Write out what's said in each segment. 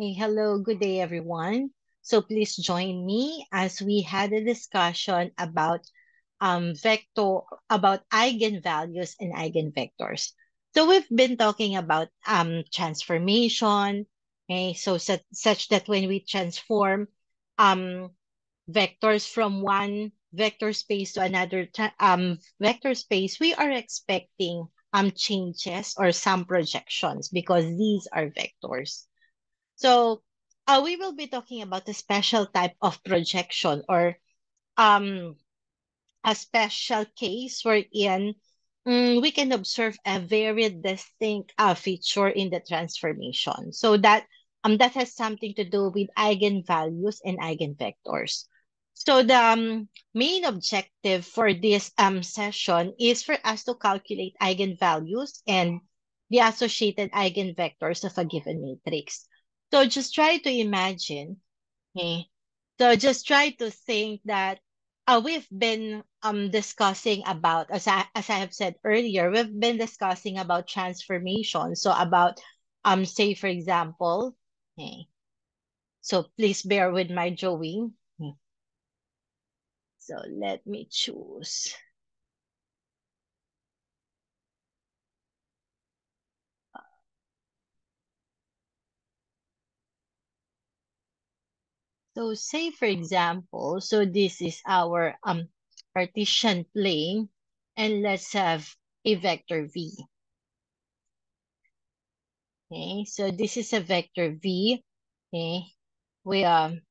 Hey, hello, good day, everyone. So please join me as we had a discussion about eigenvalues and eigenvectors. So we've been talking about transformation, okay? So such that when we transform um vectors from one vector space to another vector space, we are expecting changes or some projections because these are vectors. So we will be talking about a special type of projection or um, a special case wherein we can observe a very distinct feature in the transformation. So that has something to do with eigenvalues and eigenvectors. So the main objective for this session is for us to calculate eigenvalues and the associated eigenvectors of a given matrix. So just try to imagine, okay? So just try to think that we've been discussing about, as I have said earlier, we've been discussing about transformation. So about say for example, okay, so please bear with my drawing. Okay. So let me choose. So say for example, so this is our partition plane, and let's have a vector v. Okay, so this is a vector v. Okay, we and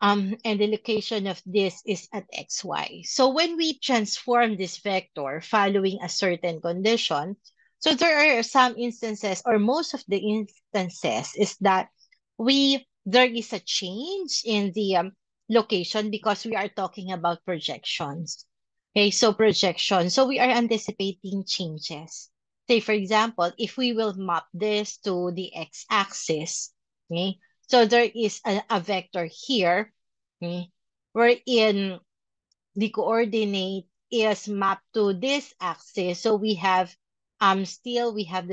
the location of this is at xy. So when we transform this vector following a certain condition, so there are some instances, or most of the instances, is that there is a change in the location because we are talking about projections. Okay, so projection. So we are anticipating changes. Say, for example, if we will map this to the x-axis, okay, so there is a vector here, okay, wherein the coordinate is mapped to this axis. So we have the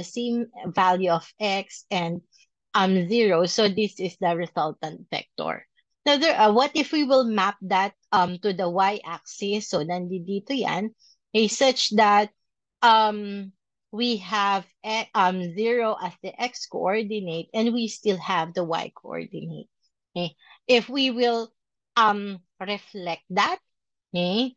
same value of x and 0. So this is the resultant vector. Now what if we will map that to the y-axis? So nandito yan, such that um we have 0 as the x coordinate and we still have the y coordinate. Okay. If we will reflect that, okay,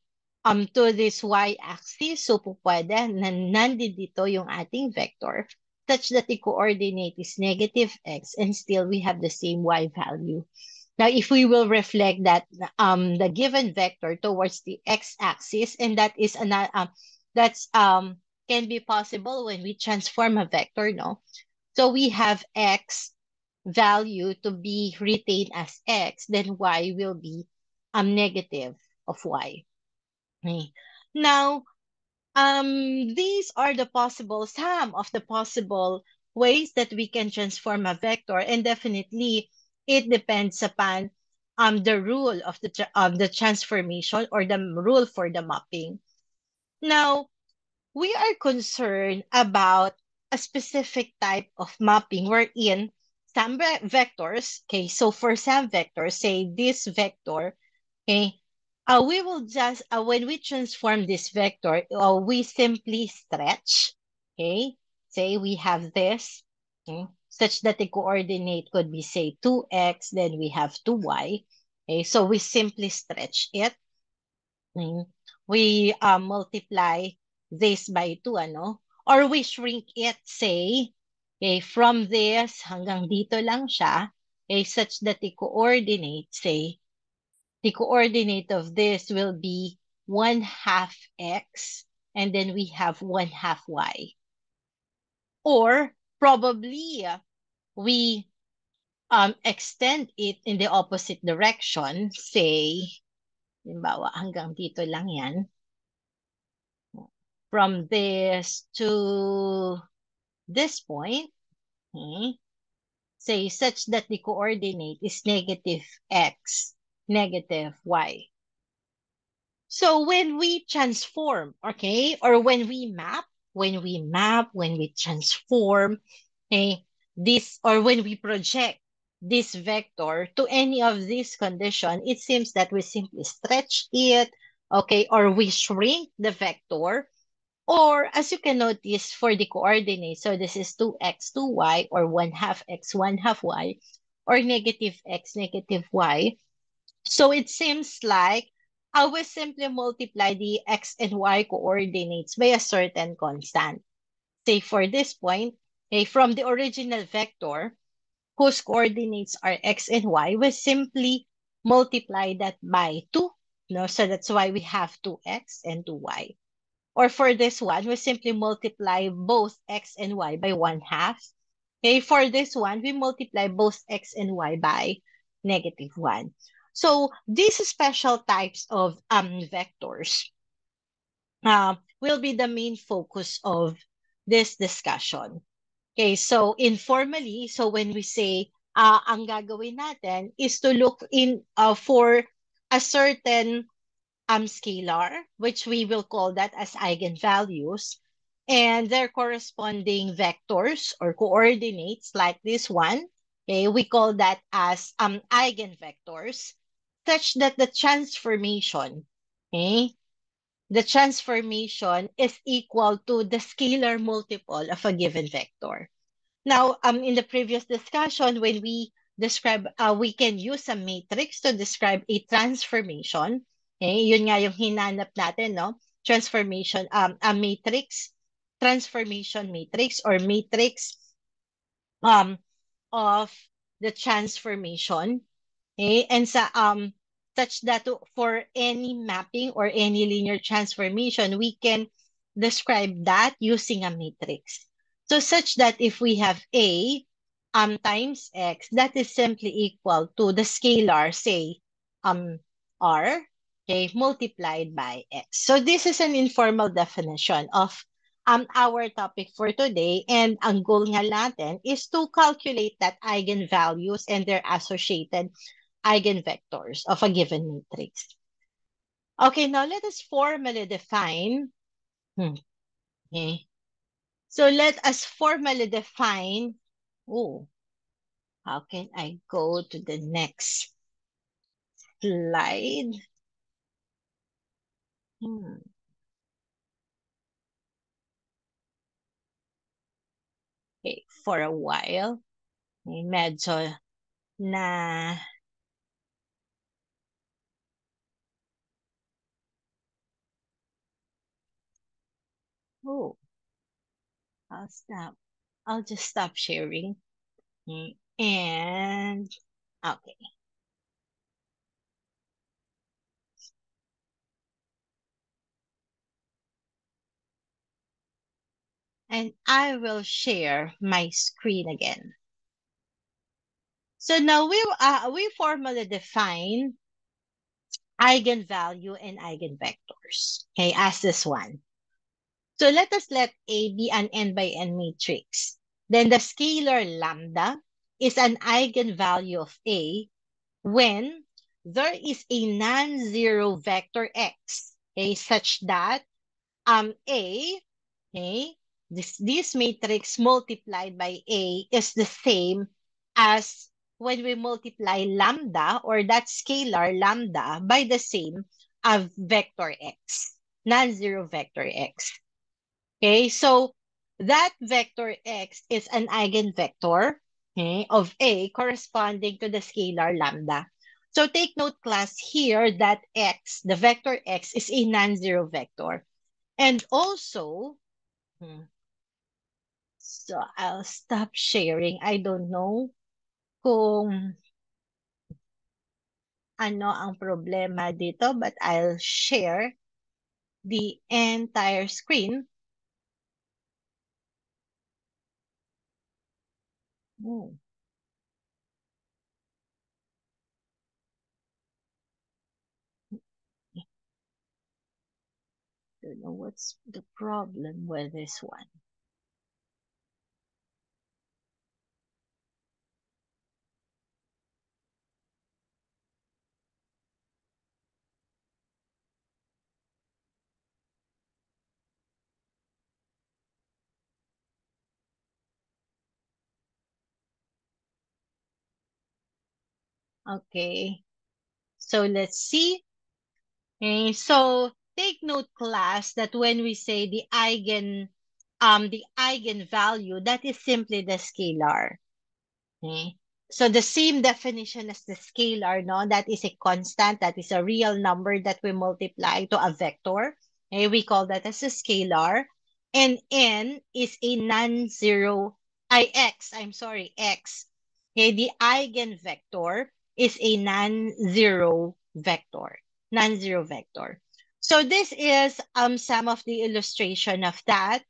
to this y-axis, so po pwede na nandito yung ating vector such that the coordinate is negative x and still we have the same y value. Now, if we will reflect that the given vector towards the x-axis, and that is another that's can be possible when we transform a vector, no? So we have x value to be retained as x, then y will be negative of y. Okay. Now, these are some of the possible ways that we can transform a vector, and definitely it depends upon the rule of the transformation or the rule for the mapping. Now, we are concerned about a specific type of mapping wherein some vectors, okay, so for some vectors, say this vector, okay, we will just, when we transform this vector, we simply stretch, okay, say we have this, okay, such that the coordinate could be, say, 2x, then we have 2y, okay, so we simply stretch it. Mm. We multiply this by 2, ano? Or we shrink it, say, okay, from this hanggang dito lang siya, okay, such that the coordinate, say, the coordinate of this will be 1/2 x, and then we have 1/2 y. Or probably we extend it in the opposite direction, say, halimbawa, hanggang dito lang yan. From this to this point, okay, say such that the coordinate is negative x, negative y. So when we transform, okay, or when we map, when we transform, okay, this, or when we project this vector to any of these condition, it seems that we simply stretch it, okay, or we shrink the vector, or as you can notice for the coordinates, so this is 2x, 2y, or 1 half x, 1 half y, or negative x, negative y. So it seems like I will simply multiply the x and y coordinates by a certain constant. Say for this point, okay, from the original vector, whose coordinates are x and y, we simply multiply that by 2. No? So that's why we have 2x and 2y. Or for this one, we simply multiply both x and y by 1 half. Okay, for this one, we multiply both x and y by negative 1. So these special types of vectors will be the main focus of this discussion. Okay, so informally, so when we say ang gagawin natin is to look in for a certain scalar, which we will call that as eigenvalues, and their corresponding vectors or coordinates like this one. Okay, we call that as eigenvectors, such that okay, the transformation is equal to the scalar multiple of a given vector. Now, in the previous discussion, when we describe, we can use a matrix to describe a transformation. Okay, yun nga yung hinanap natin, no? Transformation, a matrix, transformation matrix or matrix um, of the transformation. Okay, and sa such that for any mapping or any linear transformation, we can describe that using a matrix. So such that if we have A times X, that is simply equal to the scalar, say um R, okay, multiplied by X. So this is an informal definition of our topic for today, and ang goal nga natin is to calculate that eigenvalues and their associated eigenvectors of a given matrix. Okay, now let us formally define. Okay. So let us formally define. Oh, how can I go to the next slide? Hmm. Okay, for a while, medyo na. Oh, I'll stop. I'll just stop sharing. And okay. And I will share my screen again. So now we formally define eigenvalue and eigenvectors. Okay, as this one. So let us let A be an n by n matrix. Then the scalar lambda is an eigenvalue of A when there is a non-zero vector x, okay, such that A, okay, this matrix multiplied by A is the same as when we multiply lambda or that scalar lambda by the same of vector x, non-zero vector x. Okay, so that vector x is an eigenvector, okay, of A corresponding to the scalar lambda. So take note, class, here that x, the vector x, is a non-zero vector. And also, so I'll stop sharing. I don't know kung ano ang problema dito, but I'll share the entire screen. Oh. Don't know what's the problem with this one. Okay. So let's see. Okay. So take note, class, that when we say the eigenvalue, that is simply the scalar. Okay. So the same definition as the scalar, no? That is a constant, that is a real number that we multiply to a vector. Okay, we call that as a scalar. And n is a non-zero, I'm sorry, x. Okay, the eigenvector is a non-zero vector. Non-zero vector. So this is some of the illustration of that.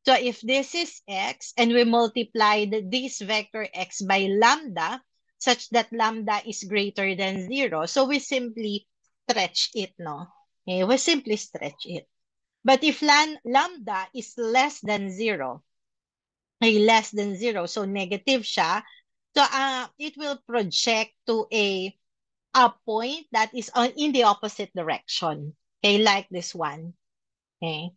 So if this is x and we multiply this vector x by lambda such that lambda is greater than 0, so we simply stretch it, no? Okay, we simply stretch it. But if lambda is less than 0, ay less than 0, so negative siya, so it will project to a point that is in the opposite direction. Okay, like this one. Okay.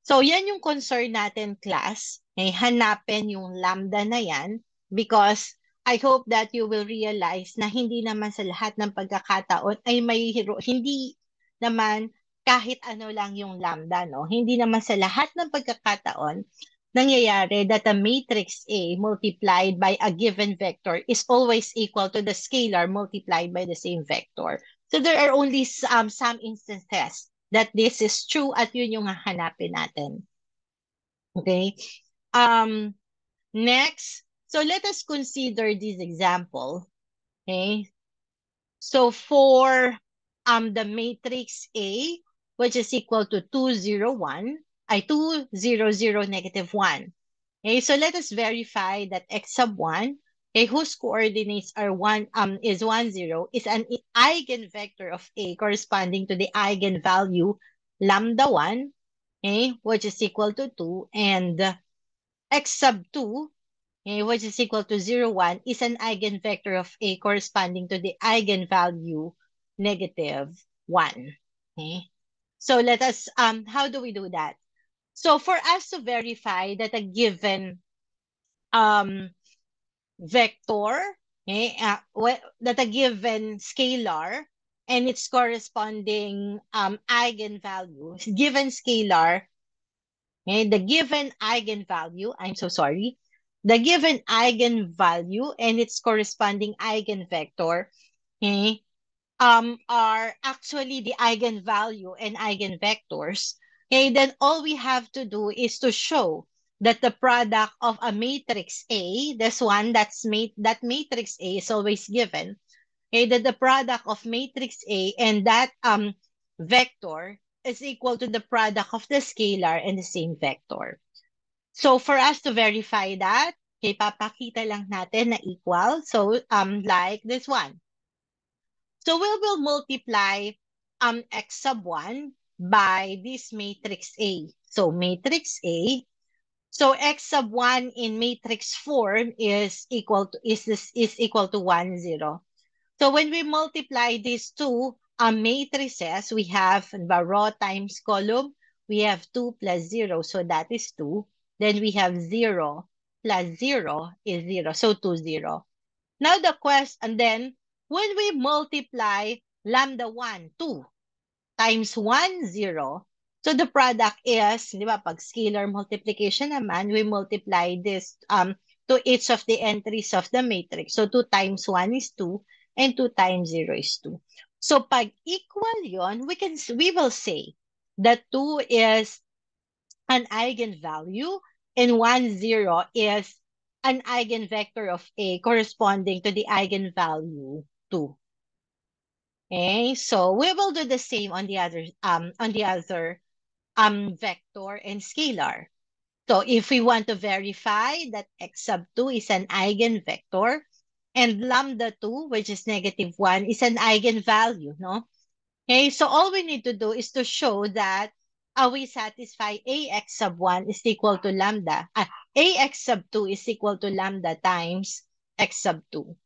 So, yan yung concern natin, class. Eh, hanapin yung lambda na yan because I hope that you will realize na hindi naman sa lahat ng pagkakataon ay hindi naman kahit ano lang yung lambda, no? Hindi naman sa lahat ng pagkakataon nangyayari that a matrix A multiplied by a given vector is always equal to the scalar multiplied by the same vector. So there are only some instances that this is true at yun yung hahanapin natin. Okay? Um, Next, so let us consider this example. Okay? So for the matrix A, which is equal to 2, 0, 1, 2, 0, 0, negative 1. Okay, so let us verify that x sub 1, okay, whose coordinates are 1 is 1, 0, is an eigenvector of A corresponding to the eigenvalue lambda 1, okay, which is equal to 2, and x sub 2, okay, which is equal to 0, 1, is an eigenvector of A corresponding to the eigenvalue negative 1. Okay? So let us, how do we do that? So for us to verify that a given um, vector, okay, that a given scalar and its corresponding eigenvalue, given scalar, okay, the given eigenvalue, I'm so sorry, the given eigenvalue and its corresponding eigenvector, okay, are actually the eigenvalue and eigenvectors, okay, then all we have to do is to show that the product of a matrix A, this one that matrix A is always given, okay, that the product of matrix A and that vector is equal to the product of the scalar and the same vector. So for us to verify that, okay, papakita lang natin na equal. So like this one. So we will multiply x sub 1 by this matrix A. So matrix A. So x sub 1 in matrix form is equal to is equal to 1, 0. So when we multiply these two matrices, we have row times column. We have 2 plus 0, so that is 2. Then we have 0 plus 0 is 0, so 2, 0. Now the question, and then when we multiply lambda 1, 2 times 1, 0, so the product is, di ba, pag scalar multiplication naman, we multiply this to each of the entries of the matrix. So 2 times 1 is 2 and 2 times 0 is 2. So pag equal yon, we will say that 2 is an eigenvalue and 1, 0 is an eigenvector of A corresponding to the eigenvalue 2. Okay, so we will do the same on the other vector and scalar. So if we want to verify that x sub 2 is an eigenvector and lambda 2, which is negative 1, is an eigenvalue, no? Okay, so all we need to do is to show that we satisfy ax sub 1 is equal to lambda. Ax sub 2 is equal to lambda times x sub 2.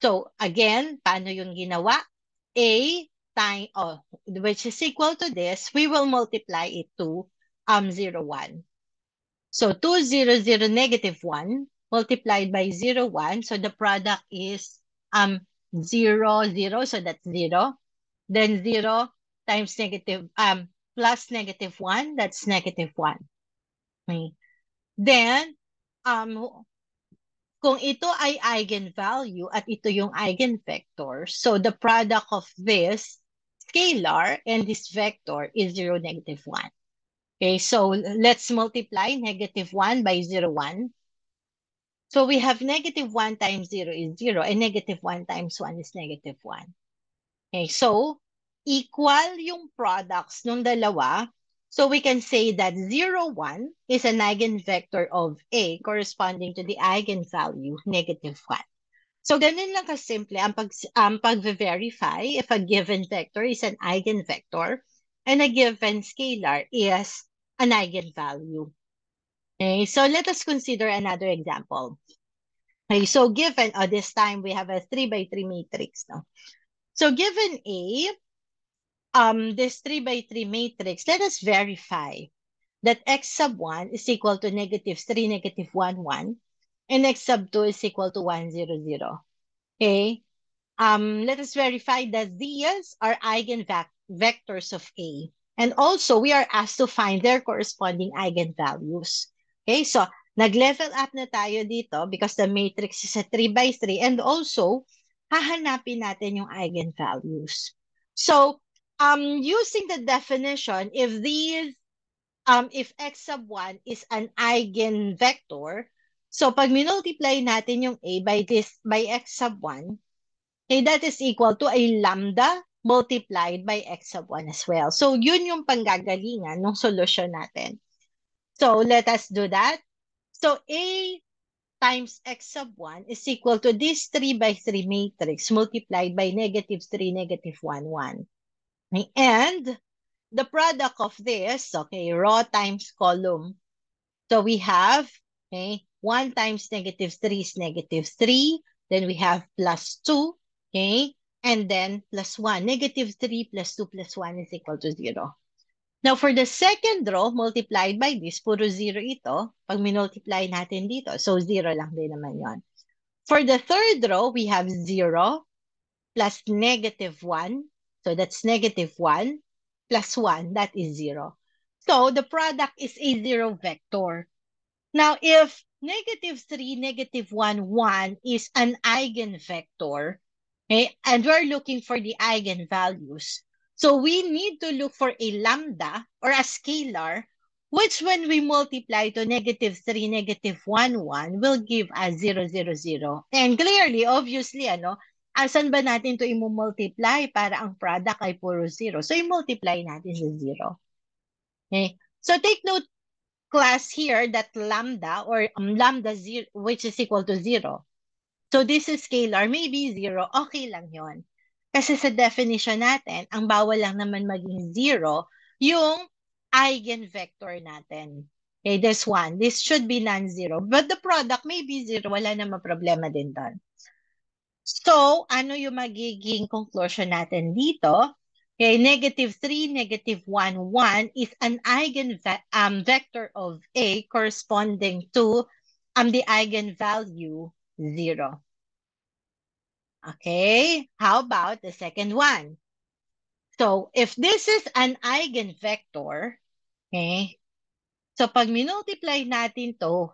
So again, paano yung ginawa? A time, which is equal to this, we will multiply it to 0, 1. So 2, 0, 0, negative 1 multiplied by 0, 1. So the product is 0, 0, so that's 0. Then 0 times plus -1, that's -1. Okay. Then, kung ito ay eigenvalue at ito yung eigenvector, so the product of this scalar and this vector is 0, -1. Okay, so let's multiply -1 by 0, 1. So we have -1 times 0 is 0, and -1 times 1 is -1. Okay, so equal yung products ng dalawa. So we can say that 0, 1 is an eigenvector of A corresponding to the eigenvalue -1. So ganun lang kasimple ang pag-verify if a given vector is an eigenvector and a given scalar is an eigenvalue. Okay, so let us consider another example. Okay, so given, this time we have a 3 by 3 matrix. No? So given A, this 3 by 3 matrix, let us verify that x sub 1 is equal to -3, -1, 1, and x sub 2 is equal to 1, 0, 0. Okay? Let us verify that these are eigenvectors of A. And also, we are asked to find their corresponding eigenvalues. Okay, so nag-level up na tayo dito because the matrix is a 3 by 3 and also, hahanapin natin yung eigenvalues. So, using the definition, if x sub 1 is an eigenvector, so pag minultiply natin yung A by x sub 1, okay, that is equal to a lambda multiplied by x sub 1 as well. So, yun yung panggagalingan ng solusyon natin. So, let us do that. So, A times x sub 1 is equal to this 3 by 3 matrix multiplied by -3, -1, 1. Okay, and the product of this, okay, row times column. So, we have, okay, 1 times -3 is -3. Then we have plus 2. Okay? And then plus 1. -3 plus 2 plus 1 is equal to 0. Now, for the second row, multiplied by this, puro 0 ito. Pag minultiply natin dito, so 0 lang din naman yon. For the third row, we have 0 plus -1. So that's -1 plus 1. That is 0. So the product is a 0 vector. Now, if -3, -1, 1 is an eigenvector, okay, and we're looking for the eigenvalues, so we need to look for a lambda or a scalar, which when we multiply to -3, -1, 1 will give us 0, 0, 0. And clearly, obviously, asan ba natin to i-multiply para ang product ay puro 0? So, i-multiply natin sa 0. Okay? So, take note, class here that lambda or lambda 0, which is equal to 0. So this is scalar, maybe 0, okay lang yon. Kasi sa definition natin, ang bawal lang naman maging 0, yung eigenvector natin. Okay, this one. This should be non-zero. But the product may be 0, wala namang problema din doon. So, ano yung magiging conclusion natin dito? Okay, -3, -1, 1 is an eigenvector of A corresponding to the eigenvalue 0. Okay, how about the second one? So, if this is an eigenvector, okay, so pag minultiply natin to,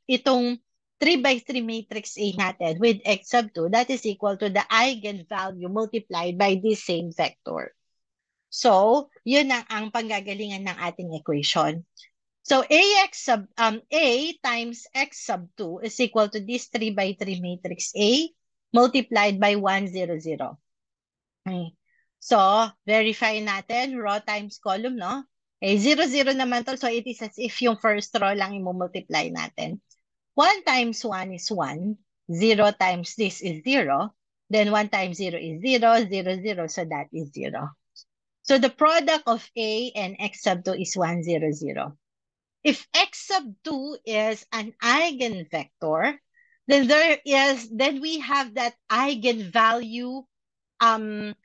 itong 3 by 3 matrix A natin with x sub 2, that is equal to the eigenvalue multiplied by this same vector. So, yun ang panggagalingan ng ating equation. So, A times x sub 2 is equal to this 3 by 3 matrix A multiplied by 1, 0, 0. Okay. So, verify natin, row times column, no? Okay, 0, 0 naman to. So, it is as if yung first row lang i-multiply natin. 1 times 1 is 1. 0 times this is 0. Then 1 times 0 is 0. 0, 0. So, that is 0. So, the product of A and x sub 2 is 1, 0, 0. If x sub 2 is an eigenvector, then we have that eigenvalue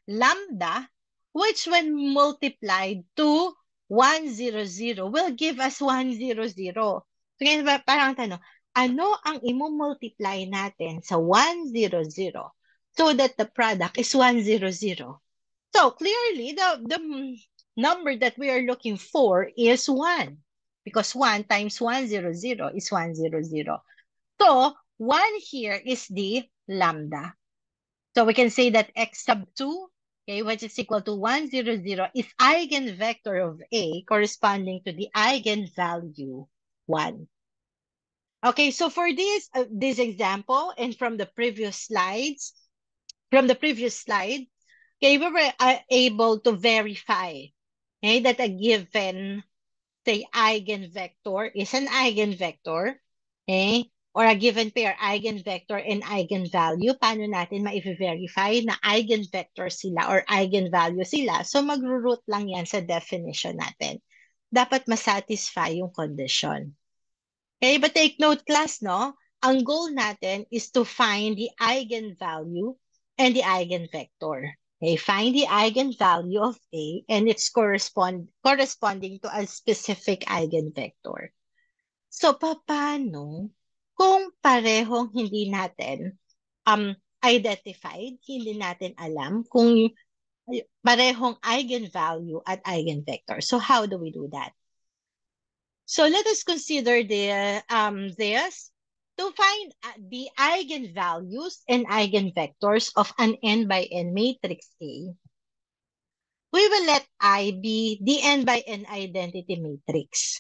lambda, which when multiplied to 1, 0, 0 will give us 1, 0, 0. So, ngayon, parang tanong, ano ang i-multiply natin sa 1, 0, 0 so that the product is 100. So clearly, the number that we are looking for is 1 because 1 times 100 is 100. So 1 here is the lambda. So we can say that x sub 2, okay, which is equal to 100, is eigenvector of A corresponding to the eigenvalue 1. Okay, so for this example and from the previous slide, okay, we were able to verify, okay, that a given, say, eigenvector is an eigenvector, okay, or a given pair eigenvector and eigenvalue. Paano natin ma-verify na eigenvector sila or eigenvalue sila? So magro-root lang yan sa definition natin. Dapat masatisfy yung condition. Okay, but take note class, no? Ang goal natin is to find the eigenvalue and the eigenvector. Okay, find the eigenvalue of A and its corresponding to a specific eigenvector. So, paano kung parehong hindi natin identified, hindi natin alam kung parehong eigenvalue at eigenvector. So, how do we do that? So let us consider this. To find the eigenvalues and eigenvectors of an n by n matrix A, we will let I be the n by n identity matrix.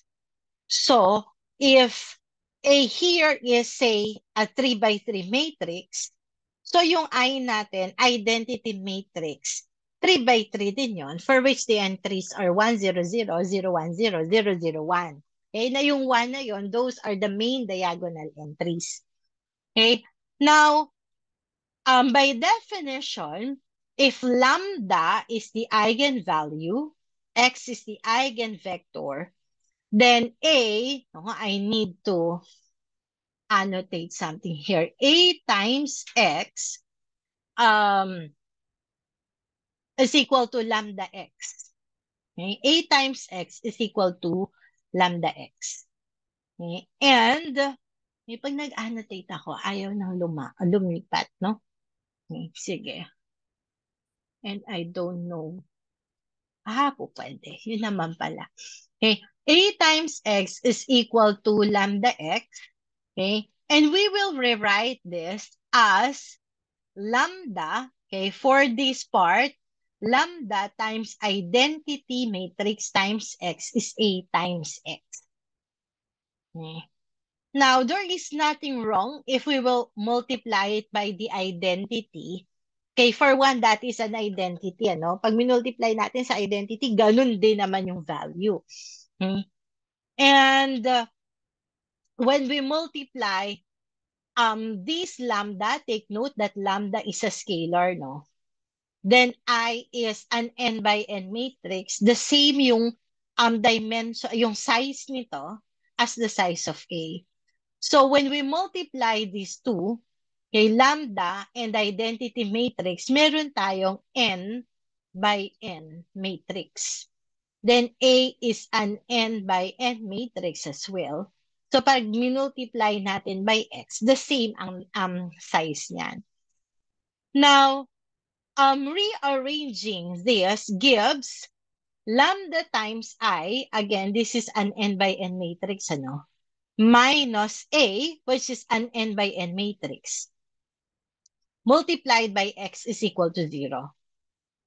So if A here is, say, a 3 by 3 matrix, so yung I natin, identity matrix, 3 by 3 din yon, for which the entries are 1, 0, 0, 0, 1, 0, 0, 0, 1. Okay, na yung 1 na yon, those are the main diagonal entries. Okay, now, by definition, if lambda is the eigenvalue, x is the eigenvector, then A, I need to annotate something here. A times x is equal to lambda x. Okay? A times x is equal to lambda x. Okay? And pag nag-annotate ako, ayaw nang lumipat, no? Okay, sige. And I don't know. Po pwede. Yun naman pala. Okay. A times x is equal to lambda x. Okay. And we will rewrite this as lambda, okay, for this part, lambda times identity matrix times x is A times x. Okay. Now, there is nothing wrong if we will multiply it by the identity. Okay, for one, that is an identity, ano? Pag minultiply natin sa identity, ganun din naman yung value. Okay? And when we multiply this lambda, take note that lambda is a scalar, no? Then I is an n by n matrix, the same yung dimension, yung size nito as the size of A. So when we multiply these two, okay, lambda and identity matrix, meron tayong n by n matrix. Then A is an n by n matrix as well. So pag minultiply natin by x, the same ang size niyan. Now, rearranging this gives lambda times I, again, this is an n by n matrix, ano? Minus A, which is an n by n matrix, multiplied by x is equal to 0.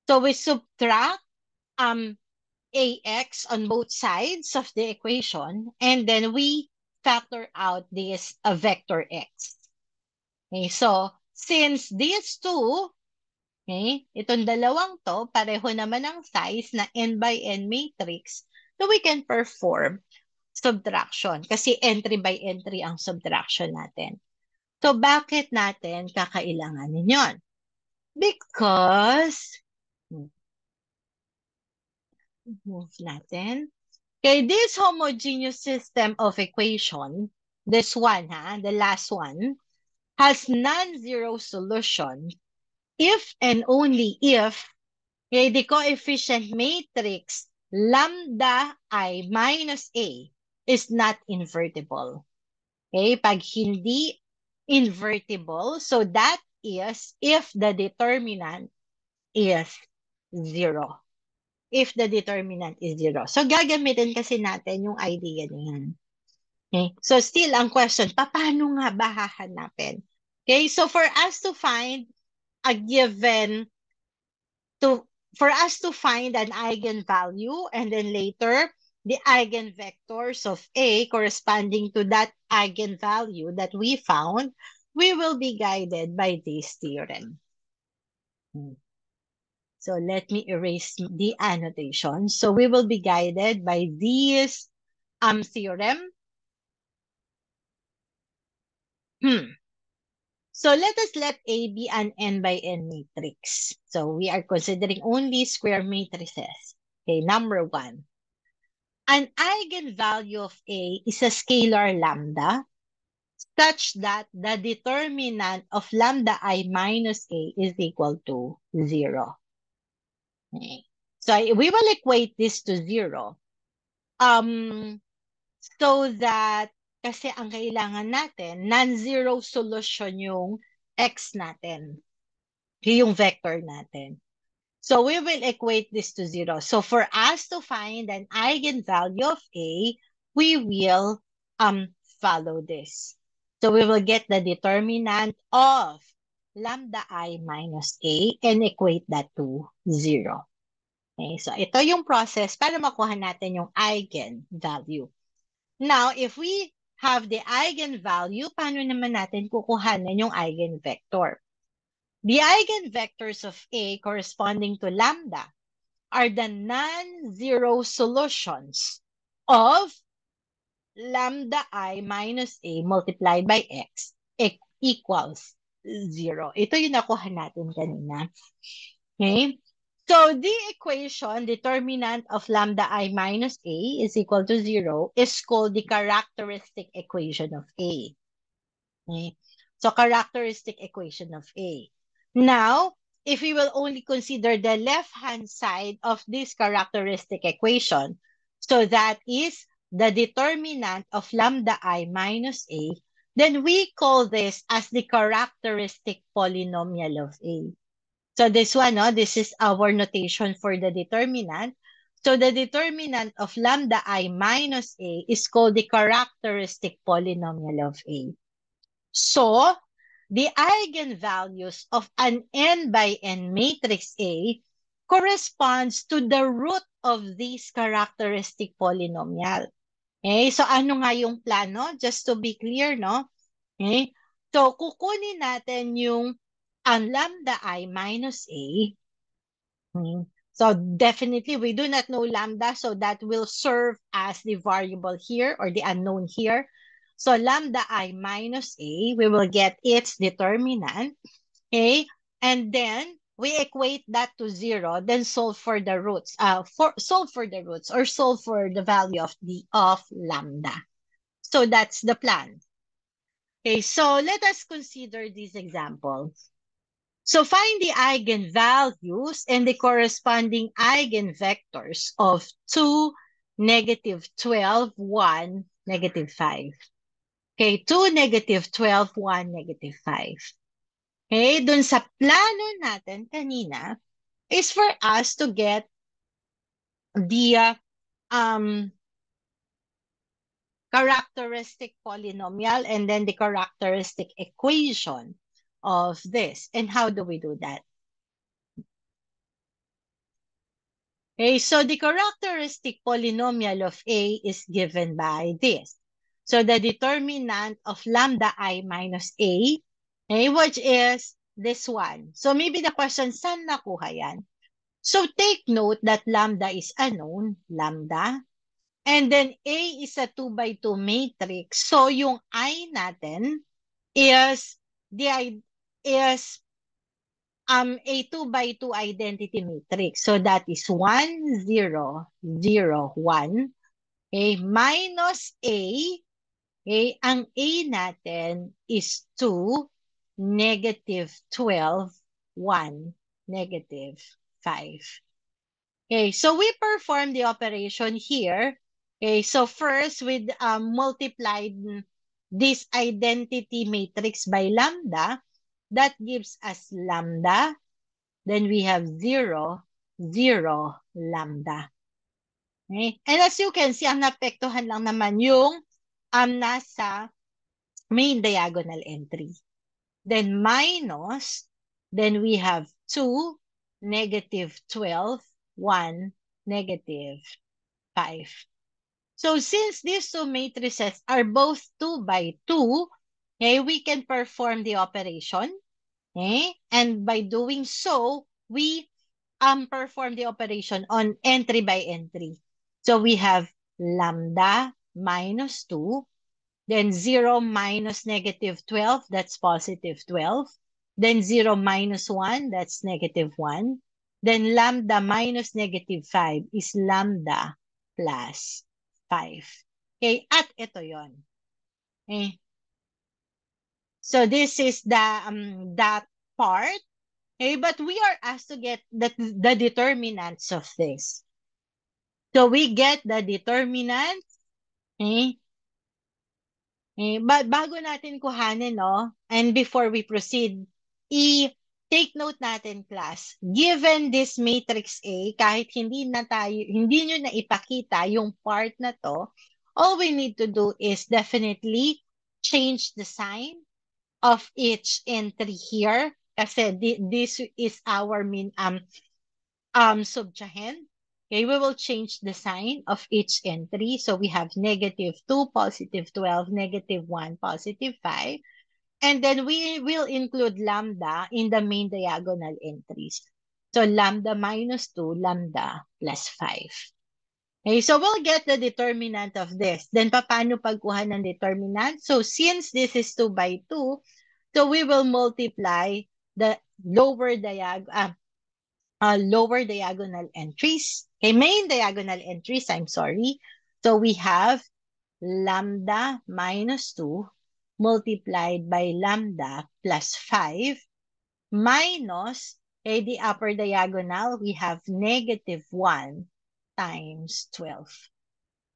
So we subtract ax on both sides of the equation, and then we factor out this vector x. Okay, so since these two, okay, itong dalawang to, pareho naman ang size na n by n matrix, so we can perform subtraction kasi entry by entry ang subtraction natin. So, bakit natin kakailanganin yon? Because, move natin. Okay, this homogeneous system of equation, this one, the last one, has non-zero solution if and only if, okay, the coefficient matrix lambda I minus A is not invertible. Okay, pag hindi invertible, so that is if the determinant is 0. If the determinant is 0. So, gagamitin kasi natin yung idea niyan. Okay? So, still, ang question, paano nga ba hahanapin? Okay? So, for us to find a given, for us to find an eigenvalue, and then later, the eigenvectors of A corresponding to that eigenvalue that we found, we will be guided by this theorem. So let me erase the annotation. So we will be guided by this theorem. So let us let A be an n by n matrix. So we are considering only square matrices. Okay, number 1. An eigenvalue of A is a scalar lambda such that the determinant of lambda I minus A is equal to 0. Okay. So we will equate this to 0. So that, kasi ang kailangan natin, non-zero solution yung x natin, yung vector natin. So we will equate this to 0. So for us to find an eigenvalue of A, we will follow this. So we will get the determinant of lambda I minus A and equate that to 0. Okay, so ito yung process para makuha natin yung eigenvalue. Now, if we have the eigenvalue, paano naman natin kukuhanin yung eigenvector? The eigenvectors of A corresponding to lambda are the non-zero solutions of lambda I minus A multiplied by X equals 0. Ito yung nakuha natin kanina. Okay? So the equation, determinant of lambda I minus A is equal to 0, is called the characteristic equation of A. Okay? So characteristic equation of A. Now, if we will only consider the left-hand side of this characteristic equation, so that is the determinant of lambda I minus A, then we call this as the characteristic polynomial of A. So this one, this is our notation for the determinant. So the determinant of lambda I minus A is called the characteristic polynomial of A. So the eigenvalues of an n by n matrix A corresponds to the root of this characteristic polynomial. Okay, so ano nga yung plano? Just to be clear, no? Okay, so kukunin natin yung ang lambda I minus A. So definitely we do not know lambda, so that will serve as the variable here or the unknown here. So lambda I minus A, we will get its determinant, okay? And then we equate that to 0, then solve for the roots, solve for the roots or solve for the value of lambda. So that's the plan. Okay, so let us consider these examples. So find the eigenvalues and the corresponding eigenvectors of 2, -12, 1, -5. Okay, 2, -12, 1, -5. Okay, dun sa plano natin kanina is for us to get the characteristic polynomial and then the characteristic equation of this. And how do we do that? Okay, so the characteristic polynomial of A is given by this. So the determinant of lambda I minus A, okay, which is this one. So maybe the question, saan nakuha yan? So take note that lambda is unknown, lambda. And then A is a 2 by 2 matrix. So yung I natin is a 2 by 2 identity matrix. So that is 1, 0, 0, 1. Okay, minus A. Okay, ang A natin is 2, -12, 1, -5. Okay, so we perform the operation here. Okay, so first we multiplied this identity matrix by lambda. that gives us lambda. Then we have 0, 0, lambda. Okay? And as you can see, ang naapektuhan lang naman yung nasa main diagonal entry. Then minus, then we have 2, negative 12, 1, negative 5. So since these two matrices are both 2 by 2, okay, we can perform the operation. Okay? And by doing so, we perform the operation on entry by entry. So we have lambda minus 2, then 0 minus negative 12, that's positive 12. Then 0 minus 1, that's negative 1. Then lambda minus negative 5 is lambda plus 5. Okay, at ito yon. Okay. So this is that part. Okay, but we are asked to get the determinants of this. So we get the determinants. Okay. But bago natin kuhanin, no? And before we proceed, i-take note natin, class. Given this matrix A, kahit hindi nyo na ipakita yung part na to, all we need to do is definitely change the sign of each entry here. Kasi this is our subtrahen. Okay, we will change the sign of each entry. So we have negative 2, positive 12, negative 1, positive 5. And then we will include lambda in the main diagonal entries. So lambda minus 2, lambda plus 5. Okay, so we'll get the determinant of this. Then paano pagkuha ng determinant? So since this is 2 by 2, so we will multiply the lower diagonal entries. Okay, main diagonal entries, I'm sorry. So we have lambda minus 2 multiplied by lambda plus 5 minus, okay, the upper diagonal, we have negative 1 times 12.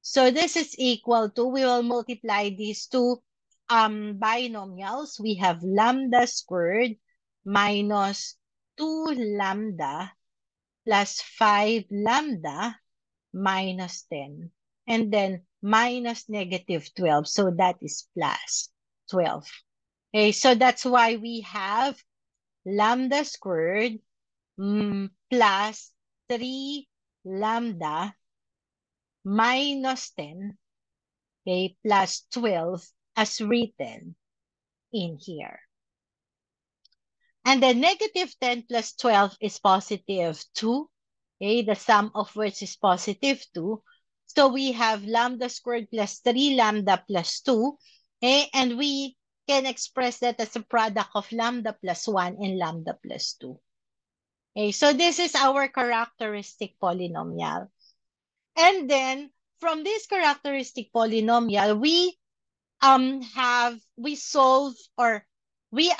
So this is equal to, we will multiply these two binomials. We have lambda squared minus 2 lambda plus 5 lambda minus 10. And then minus negative 12. So that is plus 12. Okay, so that's why we have lambda squared plus 3 lambda minus 10, okay, plus 12 as written in here. And then negative 10 plus 12 is positive 2. Okay, the sum of which is positive 2. So we have lambda squared plus 3 lambda plus 2. Okay, and we can express that as a product of lambda plus 1 and lambda plus 2. Okay, so this is our characteristic polynomial. And then from this characteristic polynomial, we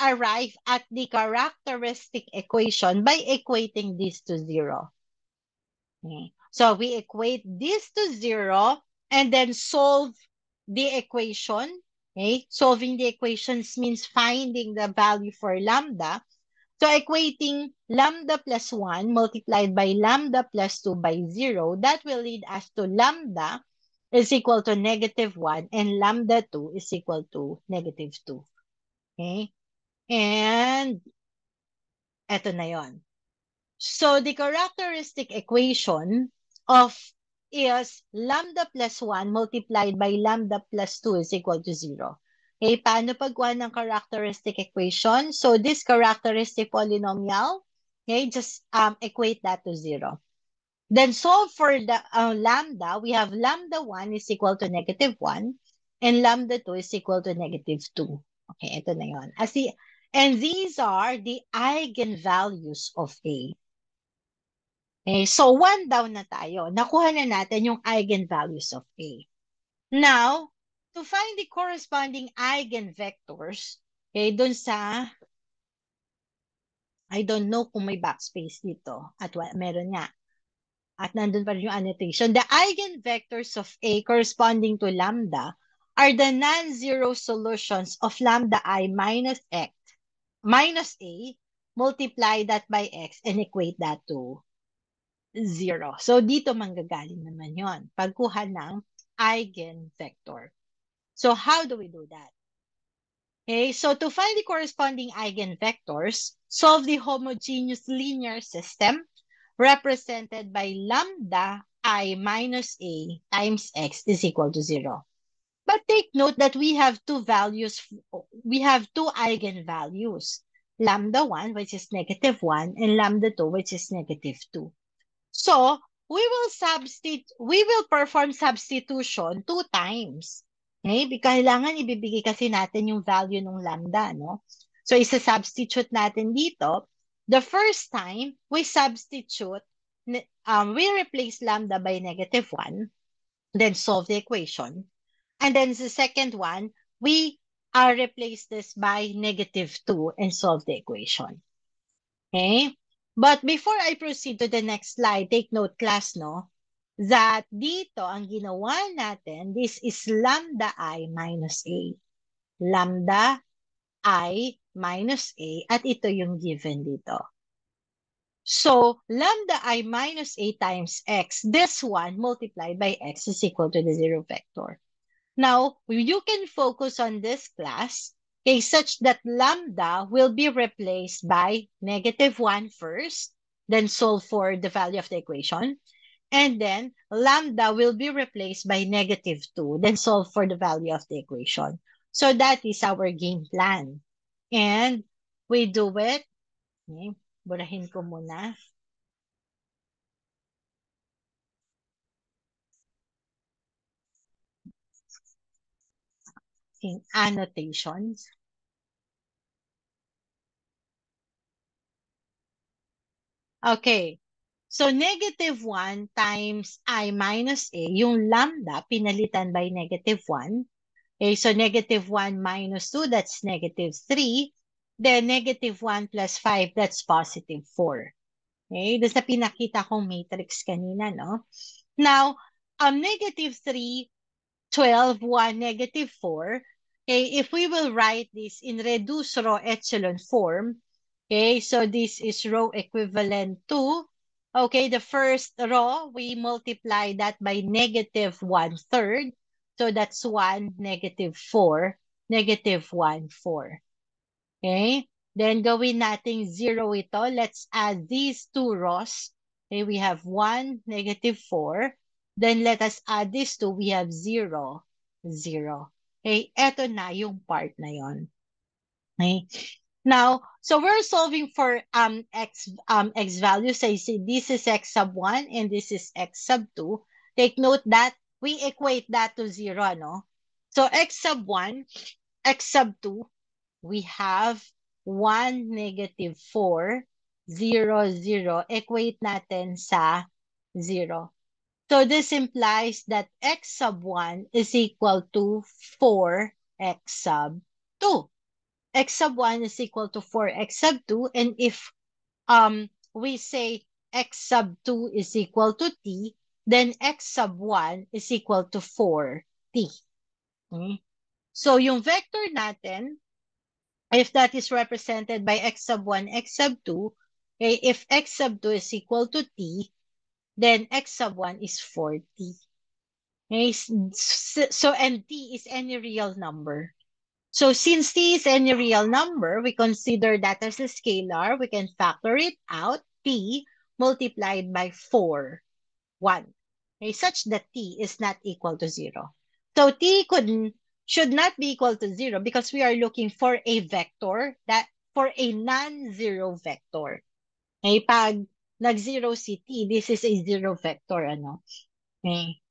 arrive at the characteristic equation by equating this to 0. Okay. So we equate this to 0 and then solve the equation. Okay. Solving the equations means finding the value for lambda. So equating lambda plus 1 multiplied by lambda plus 2 by 0, that will lead us to lambda is equal to negative 1 and lambda 2 is equal to negative 2. Okay? And eto na yon. So the characteristic equation is lambda plus 1 multiplied by lambda plus 2 is equal to 0. Okay, paano pagkuha ng characteristic equation? So this characteristic polynomial, okay, just equate that to 0. Then solve for the lambda. We have lambda 1 is equal to negative 1 and lambda 2 is equal to negative 2. Okay, ito na yun. And these are the eigenvalues of A. Okay, so 1 down na tayo. Nakuha na natin yung eigenvalues of A. Now, to find the corresponding eigenvectors, okay, dun sa, I don't know kung may backspace dito. At meron nga. At nandun pa rin yung annotation. The eigenvectors of A corresponding to lambda are the non-zero solutions of lambda I minus x minus A, multiply that by X, and equate that to 0. So, dito manggagaling naman yon pagkuha ng eigenvector. So, how do we do that? Okay, so to find the corresponding eigenvectors, solve the homogeneous linear system represented by lambda I minus A times X is equal to 0. But take note that we have two eigenvalues, lambda 1, which is negative 1, and lambda 2, which is negative 2. So, we will perform substitution 2 times. Okay? Because kailangan ibibigay kasi natin yung value ng lambda, no? So, isa-substitute natin dito. The first time, we replace lambda by negative 1, then solve the equation. And then the second one, we replace this by negative 2 and solve the equation. Okay? But before I proceed to the next slide, take note class, no? That dito, ang ginawa natin, this is lambda I minus A. Lambda I minus A, at ito yung given dito. So, lambda I minus A times X, this one multiplied by X is equal to the 0 vector. Now, you can focus on this class, okay, such that lambda will be replaced by negative 1 first, then solve for the value of the equation. And then lambda will be replaced by negative 2, then solve for the value of the equation. So that is our game plan. And we do it. Okay, burahin ko muna. In annotations. Okay. So, negative 1 times I minus A, yung lambda, pinalitan by negative 1. Okay, so negative 1 minus 2, that's negative 3. Then, negative 1 plus 5, that's positive 4. Okay, doon sa pinakita kong matrix kanina, no? Now, negative 3, 12, 1, negative 4. Okay, if we will write this in reduced row echelon form, okay, so this is row equivalent to, okay, the first row, we multiply that by negative 1/3. So that's 1, negative 4, negative 1, 4. Okay, then gawin nating 0 ito. Let's add these two rows. Okay, we have 1, negative 4. Then let us add this 2. We have 0, 0. Okay, eto na yung part na yon. Okay. Now, so we're solving for x value. So you see this is x sub 1 and this is x sub 2. Take note that we equate that to 0, no? So x sub 1, x sub 2, we have 1, negative 4, 0, 0. Equate natin sa 0. So this implies that x sub 1 is equal to 4x sub 2. X sub 1 is equal to 4x sub 2. And if we say x sub 2 is equal to t, then x sub 1 is equal to 4t. Okay? So yung vector natin, if that is represented by x sub 1, x sub 2, okay, if x sub 2 is equal to t, then x sub 1 is 4t. Okay? So, and t is any real number. So since t is any real number, we consider that as a scalar. We can factor it out, t multiplied by 4, 1. Okay, such that t is not equal to 0. So should not be equal to 0 because we are looking for a vector, for a non-zero vector. Okay, pag nag-zero si t, this is a zero vector. Ano? Okay.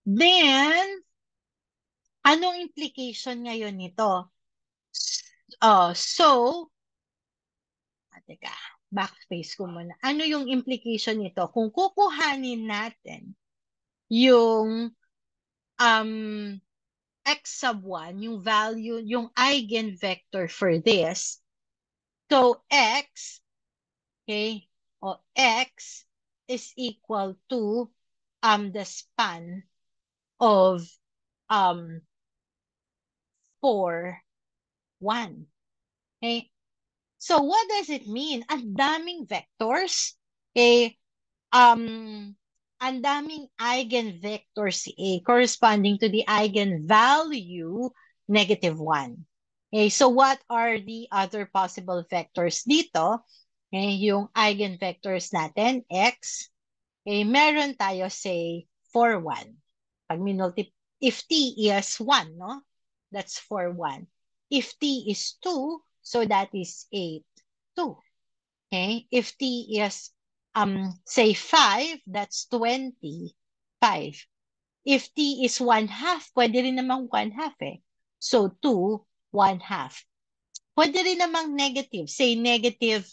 Then, anong implication ngayon nito? So, teka, backspace ko muna. Ano yung implication nito? Kung kukuhanin natin yung um, x sub 1, yung value, yung eigenvector for this, so x, okay, o x is equal to the span of 4, 1. Okay? So what does it mean? Ang daming vectors. Okay? Um, ang daming eigenvectors A corresponding to the eigenvalue -1. Okay, so what are the other possible vectors dito? Okay, yung eigenvectors natin, x, okay, meron tayo, say, 4, 1. Pag if t is 1, no? That's 4, 1. If t is 2, so that is 8, 2. Okay? If t is, say, 5, that's 25. If t is 1/2, pwede rin namang 1/2 eh. So, 2, 1/2. Pwede rin namang negative. Say, negative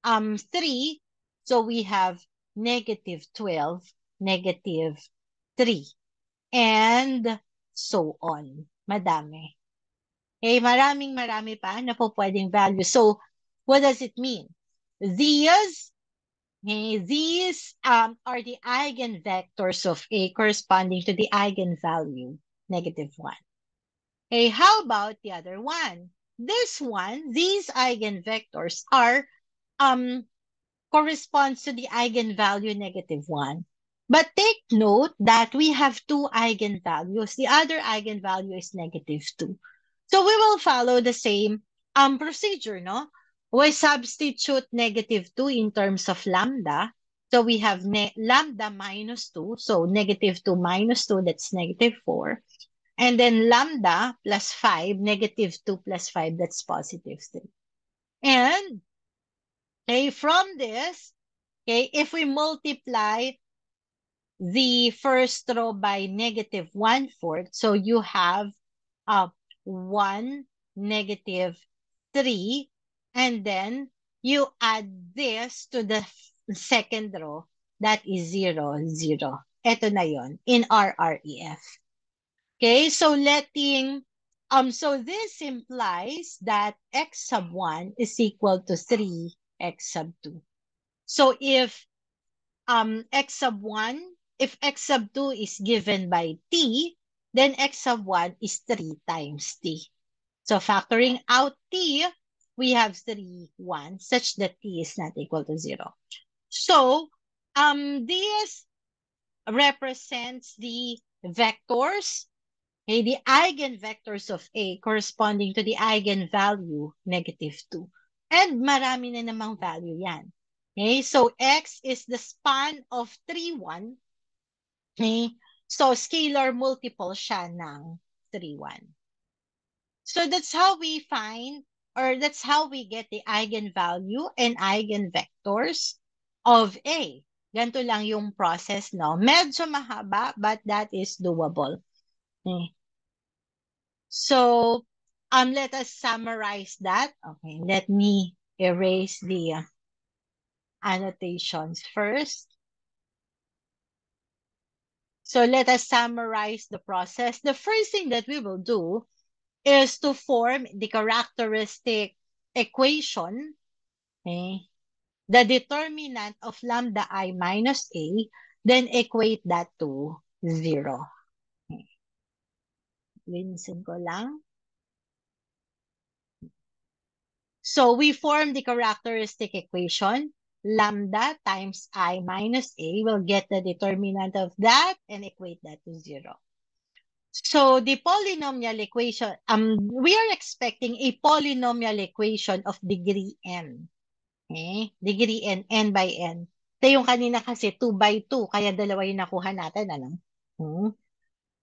3. So, we have -12, -3. And so on. Madami. Okay, marami pa na po pwedeng value. So, what does it mean? These are the eigenvectors of A corresponding to the eigenvalue -1. Okay, how about the other one? This one, these eigenvectors are corresponds to the eigenvalue -1. But take note that we have two eigenvalues. The other eigenvalue is -2. So we will follow the same procedure, no? We substitute -2 in terms of lambda. So we have lambda -2. So -2 minus 2, that's -4. And then lambda plus 5, -2 plus 5, that's +3. And okay, from this, okay, if we multiply the first row by -1/4, so you have 1, -3, and then you add this to the second row, that is 0, 0. Ito na yon in RREF. Okay, so so this implies that x sub 1 is equal to 3x sub 2. So if x sub 1, if x sub 2 is given by t, then x sub 1 is 3 times t. So factoring out t, we have 3, 1, such that t is not equal to 0. So this represents the vectors, okay, the eigenvectors of A corresponding to the eigenvalue -2. And marami na namang value yan. Okay, so X is the span of 3, 1. Okay, so scalar multiple siya ng 3, 1. So that's how we find, or that's how we get the eigenvalue and eigenvectors of A. Ganito lang yung process, no? Medyo mahaba, but that is doable. Okay. So, let us summarize that. Okay, let me erase the annotations first. So let us summarize the process. The first thing that we will do is to form the characteristic equation, okay, the determinant of lambda I minus A, then equate that to 0. Okay. Linisin ko lang. So we form the characteristic equation. Lambda times I minus A will get the determinant of that and equate that to 0. So the polynomial equation, we are expecting a polynomial equation of degree n. Okay? Degree n, n by n. Ito yung kanina kasi 2 by 2, kaya dalawa yung nakuha natin, ano?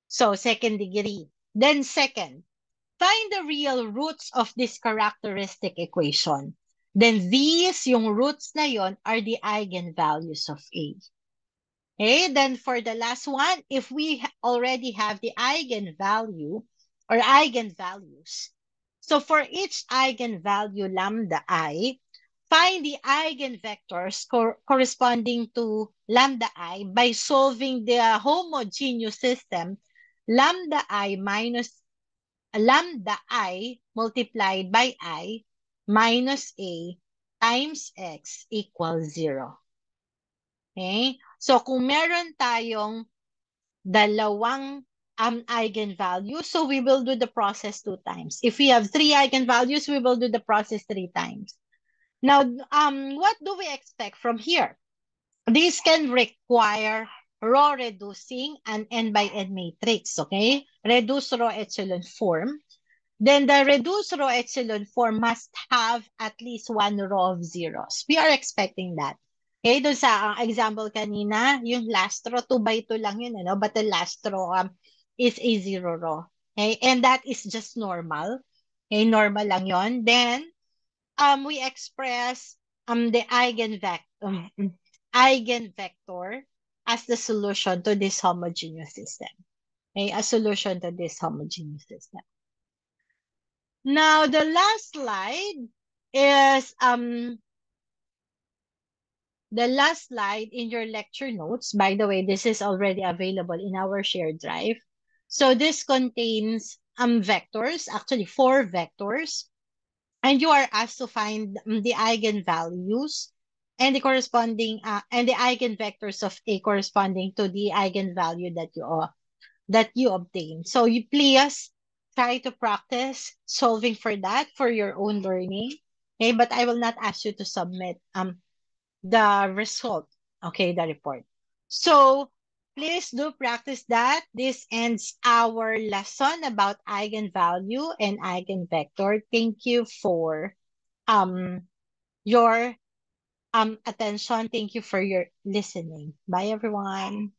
So, second degree. Then second, find the real roots of this characteristic equation. Then these, yung roots na yon, are the eigenvalues of A. Okay, then for the last one, if we already have the eigenvalue or eigenvalues, so for each eigenvalue lambda I, find the eigenvectors corresponding to lambda I by solving the homogeneous system lambda I minus lambda I multiplied by I minus A times X equals 0. Okay? So, kung meron tayong dalawang eigenvalues, so we will do the process 2 times. If we have 3 eigenvalues, we will do the process 3 times. Now, what do we expect from here? This can require row reducing an n by n matrix, okay? Reduce row echelon form. Then the reduced row echelon form must have at least one row of zeros. We are expecting that. Okay, doon sa example kanina, yung last row, 2 by 2 lang yun, ano? But the last row is a zero row. Okay, and that is just normal. Okay, normal lang yon. Then, we express the eigenvector as the solution to this homogeneous system. Okay, a solution to this homogeneous system. Now, the last slide is the last slide in your lecture notes. By the way, this is already available in our shared drive. So this contains vectors, actually four vectors, and you are asked to find the eigenvalues and the corresponding and the eigenvectors of A corresponding to the eigenvalue that you obtain. So you please try to practice solving for that for your own learning. Okay, but I will not ask you to submit the result, okay, the report. So please do practice that. This ends our lesson about eigenvalue and eigenvector. Thank you for your attention. Thank you for your listening. Bye everyone.